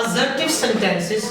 assertive sentences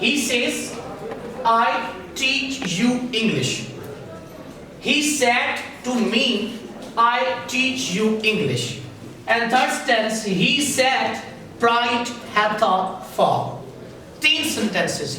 He says, I teach you English. He said to me, I teach you English. And third tense, he said, pride hath a fall. 3 sentences.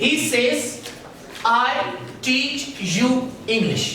He says, I teach you English.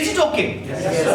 Is it okay?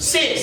says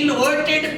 inverted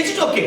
Is it okay?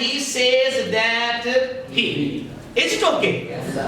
he says that he. Is it okay?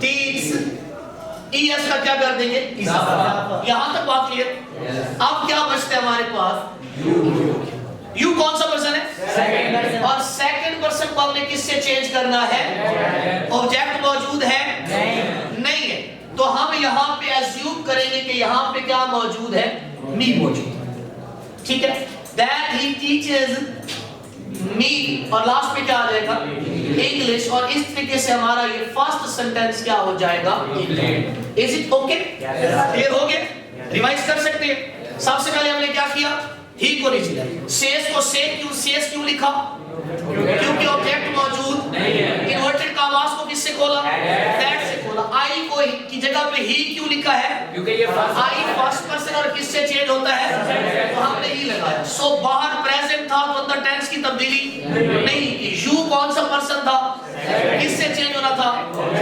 teaches ES का क्या कर देंगे, इजाफा। यहां तक बात clear. अब क्या बचता है हमारे पास, यू कौन सा पर्सन है, सेकंड पर्सन, और सेकंड पर्सन को हमने किससे चेंज करना है, ऑब्जेक्ट मौजूद है नहीं है, तो हम यहाँ पे एज्यूम करेंगे कि यहाँ पे क्या मौजूद है, मी मौजूद है, ठीक है। दैट ही टीचेस मी, और लास्ट में क्या आ जाएगा, इंग्लिश, और इस तरीके से हमारा ये फर्स्ट सेंटेंस क्या हो जाएगा, इज इट ओके, क्लियर हो गया, रिवाइज कर सकते हैं। सबसे पहले हमने क्या किया, ही को नहीं लिखा, सेस को सेस क्यों लिखा, क्योंकि ऑब्जेक्ट मौजूद नहीं है। इन्वर्टेड कॉमास को किससे खोला, दैट से खोला। आई को की जगह पे ही क्यों लिखा है, क्योंकि ये आई फर्स्ट पर्सन और किससे चेंज होता है, तो हमने ही लगाया। सो बाहर प्रेजेंट था तो अंदर टेंस की तब्दीली नहीं। यू कौन सा पर्सन था, किससे चेंज होना था,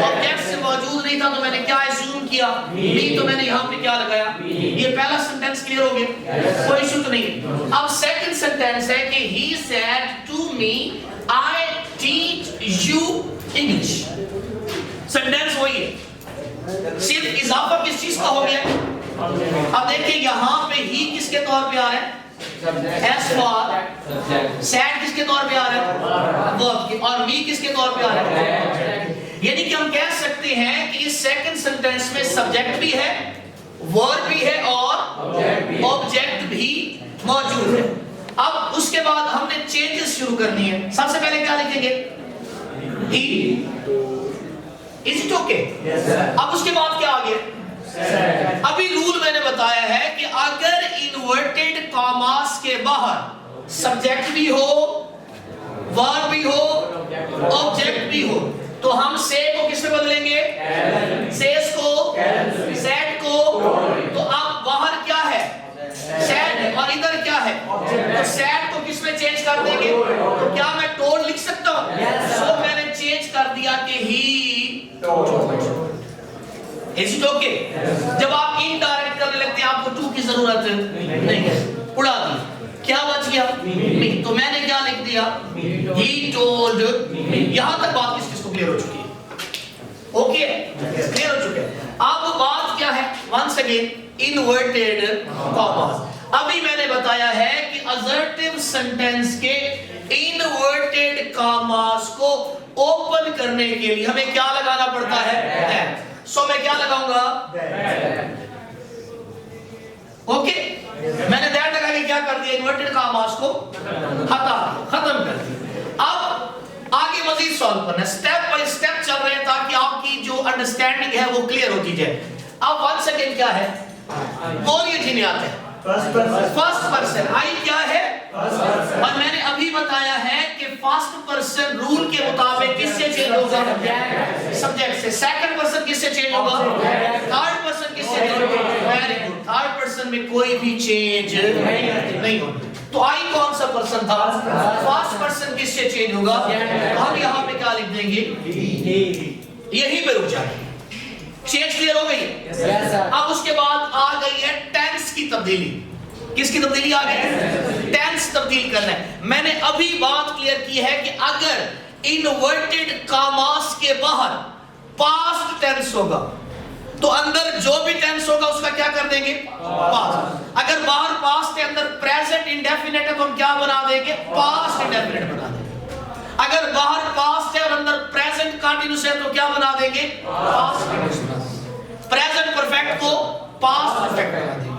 ऑब्जेक्ट से मौजूद नहीं था, तो मैंने क्या एज्यूम किया, मी, तो मैंने यहाँ पे क्या लगाया। ये पहला सेंटेंस क्लियर हो गया, कोई इशू तो नहीं। अब सेकंड सेंटेंस है कि he said to me I teach you English। Sentence वही है, सिर्फ इजाफा किस चीज का हो गया। अब देखिए यहाँ पे ही किसके तौर पे आ रहा है, एस फॉर, सैड किसके तौर पे आ रहा है, वर्ब की, और मी किसके तौर पे आ रहा है। यानी कि हम कह सकते हैं कि इस सेकंड सेंटेंस में सब्जेक्ट भी है, वर्ब भी है, और ऑब्जेक्ट भी मौजूद है। अब उसके बाद हमने चेंजेस शुरू करनी है। सबसे पहले क्या लिखेंगे, ही, इज इट ओके। अब उसके बाद क्या आ गया, अभी रूल मैंने बताया है कि अगर इन्वर्टेड कॉमास के बाहर सब्जेक्ट भी हो, वर्ब भी हो, ऑब्जेक्ट भी हो, तो हम से को किस में बदलेंगे, सेस को, सेट को। तो अब बाहर क्या है, सैड है, और इधर क्या है, तो सैड को किस में चेंज कर देंगे, तो क्या मैं टोल्ड लिख सकता हूँ, सो मैंने चेंज कर दिया कि he told. Is it okay. जब आप इनडायरेक्ट करने लगते हैं आपको टू की जरूरत नहीं है, उड़ा दी, क्या बच गया, मी, तो मैंने क्या लिख दिया, ही टोल्ड मी। यहां तक बात किसको क्लियर हो चुकी है, ओके, क्लियर हो चुके हैं। अब बात क्या है, वंस अगेन इन्वर्टेड कॉमास। अभी मैंने बताया है कि असर्टिव सेंटेंस के इन्वर्टेड कॉमास को ओपन करने के लिए हमें क्या लगाना पड़ता है, सो मैं क्या लगाऊंगा, ओके। मैंने दैट लगा के क्या कर दिया, इन्वर्टेड कॉमास को खत्म कर दिया। अब आगे मजीद सॉल्व करना, स्टेप बाय स्टेप चल रहे हैं ताकि आपकी जो अंडरस्टैंडिंग है वो क्लियर होती जाए। अब वन सेकेंड क्या है, बोलिए जी, आते हैं फर्स्ट पर्सन, आई क्या है, और मैंने अभी बताया है कि फर्स्ट पर्सन रूल के मुताबिक किससे चेंज होगा, सब्जेक्ट से। सेकंड पर्सन किससे चेंज होगा, थर्ड पर्सन किससे चेंज होगा, वेरी गुड। थर्ड पर्सन में कोई भी चेंज नहीं होगा। तो आई कौन सा पर्सन था, फर्स्ट पर्सन किससे चेंज होगा, हम यहाँ पे क्या लिख देंगे, यही पे रुक जाएंगे। चेंज क्लियर हो गई। yes, अब उसके बाद आ गई है टेंस की तब्दीली। किसकी तब्दीली आ गई, टेंस तब्दील करना है। मैंने अभी बात क्लियर की है कि अगर इन्वर्टेड कॉमास के बाहर पास्ट टेंस होगा तो अंदर जो भी टेंस होगा उसका क्या कर देंगे, पास्ट। अगर बाहर पास्ट के अंदर प्रेजेंट इंडेफिनिट है तो हम क्या बना देंगे, पास्ट इंडेफिनिट बना देंगे। अगर बाहर पास्ट है और अंदर प्रेजेंट कंटीन्यूअस है तो क्या बना देंगे, पास्ट कंटीन्यूअस। प्रेजेंट परफेक्ट को पास्ट परफेक्ट बना देंगे।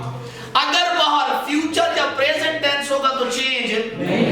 अगर बाहर फ्यूचर या प्रेजेंट टेंस होगा तो चेंज नहीं